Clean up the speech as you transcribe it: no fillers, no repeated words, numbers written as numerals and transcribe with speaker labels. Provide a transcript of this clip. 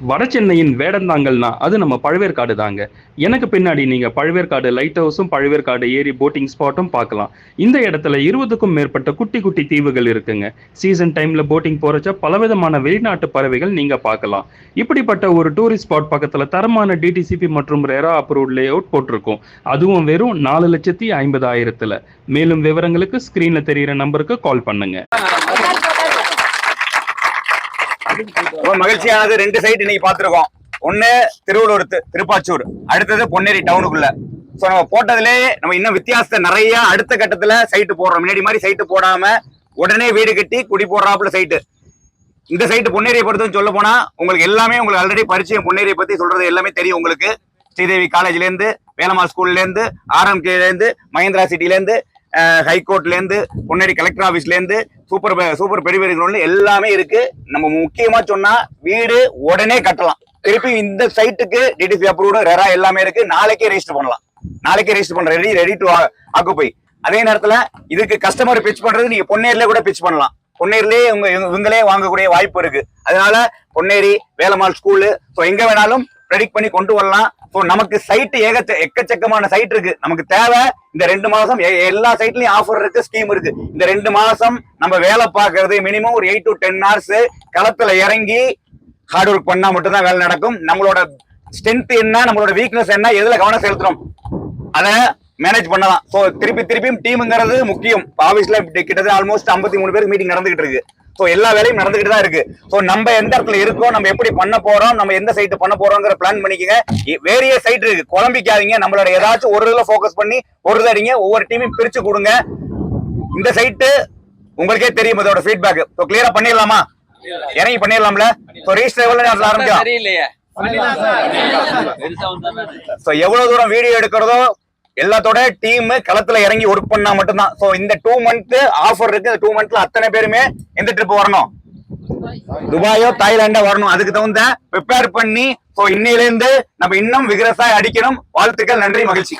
Speaker 1: வட சென்னையின் வேடந்தாங்கல்னா அது நம்ம பழவேற்காடு தாங்க. எனக்கு பின்னாடி நீங்க பழவேற்காடு லைட் ஹவுஸும் பழவேற்காடு ஏரி போட்டிங் ஸ்பாட்டும் பார்க்கலாம். இந்த இடத்துல 20க்கும் மேற்பட்ட குட்டி குட்டி தீவுகள் இருக்குங்க. சீசன் டைம்ல போட்டிங் போறச்ச பலவிதமான வெளிநாட்டு பறவைகள் நீங்க பார்க்கலாம். இப்படிப்பட்ட ஒரு டூரிஸ்ட் ஸ்பாட் பக்கத்துல தரமான டிடிசிபி மற்றும் ரெரா அப்ரூவ்ட் லே அவுட் போட்டிருக்கும். அதுவும் வெறும் 4,50,000. மேலும் விவரங்களுக்கு ஸ்கிரீன்ல தெரியிற நம்பருக்கு கால் பண்ணுங்க.
Speaker 2: மகிழ்ச்சியானது 2 சைட் இன்னைக்கு பாத்துருக்கோம். ஒண்ணு திருவள்ளூர் திருப்பாச்சூர், அடுத்தது பொன்னேரி டவுனுக்குள்ள. சோ நம்ம போட்டதுலே நம்ம இன்னும் வித்தியாசத்தை நிறைய அடுத்த கட்டத்துல சைட்டு போடுறோம். முன்னாடி மாதிரி சைட்டு போடாம உடனே வீடு கட்டி குடி போடுறாப்புல சைட்டு. இந்த சைட்டு பொன்னேரியை பொறுத்து சொல்ல போனா உங்களுக்கு எல்லாமே உங்களுக்கு ஆல்ரெடி பரிச்சயம். பொன்னேரியை பத்தி சொல்றது எல்லாமே தெரியும் உங்களுக்கு. ஸ்ரீதேவி காலேஜ்ல இருந்து, வேலம்மாள் ஸ்கூல்ல இருந்து, ஆர்எம்கேல இருந்து, மகேந்திரா சிட்டில இருந்து, ஹைகோர்ட்ல இருந்து, பொன்னேரி கலெக்டர் ஆபீஸ்ல இருந்து, சூப்பர் பெரிய கிரவுண்ட்ல எல்லாமே இருக்கு. நம்ம முக்கியமா சொன்னா வீடு உடனே கட்டலாம். திருப்பி இந்த சைட்டுக்கு டிடிசி அப்ரூவ்டு ரெரா எல்லாமே இருக்கு. நாளைக்கே ரெஜிஸ்டர் பண்ணலாம். நாளைக்கே ரெஜிஸ்டர் பண்ற ரெடி டு ஆக்குபை. அதே நேரத்துல இதுக்கு கஸ்டமர் பிட்ச் பண்றது நீங்க பொன்னேரில கூட பிட்ச் பண்ணலாம். பொன்னேரிலே இவங்களே வாங்கக்கூடிய வாய்ப்பு இருக்கு. அதனால பொன்னேரி, வேலம்மாள் ஸ்கூலு, எங்க வேணாலும் ப்ரெடிக்ட் பண்ணி கொண்டு வரலாம். நமக்கு சைட்டு எக்கச்சக்கமான சைட் இருக்கு. நமக்கு தேவை இந்த 2 மாசம் எல்லா சைட்லயும் ஆஃபர் இருக்கு, ஸ்கீம் இருக்கு. இந்த 2 மாசம் நம்ம வேலை பார்க்கறது மினிமம் ஒரு 8 to 10 hours களத்துல இறங்கி ஹார்ட் ஒர்க் பண்ணா மட்டும்தான் வேலை நடக்கும். நம்மளோட ஸ்ட்ரென்த் என்ன, நம்மளோட வீக்னஸ் என்ன, எதுல கவனம் செலுத்துறோம் அதை மேனேஜ் பண்ணலாம். திருப்பியும் டீமுங்கிறது முக்கியம். ஆபீஸ்ல கிட்டத்தட்ட ஆல்மோஸ்ட் 53 பேருக்கு மீட்டிங் நடந்துகிட்டு இருக்கு. எல்லா வேலையும் நடந்துகிட்டு தான் இருக்கு. நம்ம எந்த இடத்துல இருக்கோம், நம்ம எப்படி பண்ண போறோம், நம்ம எந்த சைட்டு பண்ண போறோங்கிற பிளான் பண்ணிக்கங்க. வேறிய சைட் இருக்கு, குழம்பிக்காதீங்க. நம்மளோட ஏதாச்சும் ஒரு இதுல போக்கஸ் பண்ணி ஒரு இதை அடிங்க. ஒவ்வொரு டீமையும் பிரிச்சு கொடுங்க. இந்த சைட்டு உங்களுக்கே தெரியும் இதோட ஃபீட்பேக். கிளியரா பண்ணிடலாமா? இறங்கி பண்ணிடலாம்ல? ரெஜிஸ்டர் ஆரம்பிக்கலாம். எவ்வளவு தூரம் வீடியோ எடுக்கிறதோ எல்லாத்தோட டீம் களத்துல இறங்கி ஒர்க் பண்ணா மட்டும்தான். இந்த 2 month ஆஃபர் இருக்கு. இந்த 2 monthல அத்தனை பேருமே எந்த ட்ரிப் வரணும்? துபாயோ தாய்லாண்டோ வரணும். அதுக்கு தகுந்த ப்ரிப்பேர் பண்ணி இன்னையில இருந்து நம்ம இன்னும் விகரசா அடிக்கணும். வாழ்த்துக்கள், நன்றி, மகிழ்ச்சி.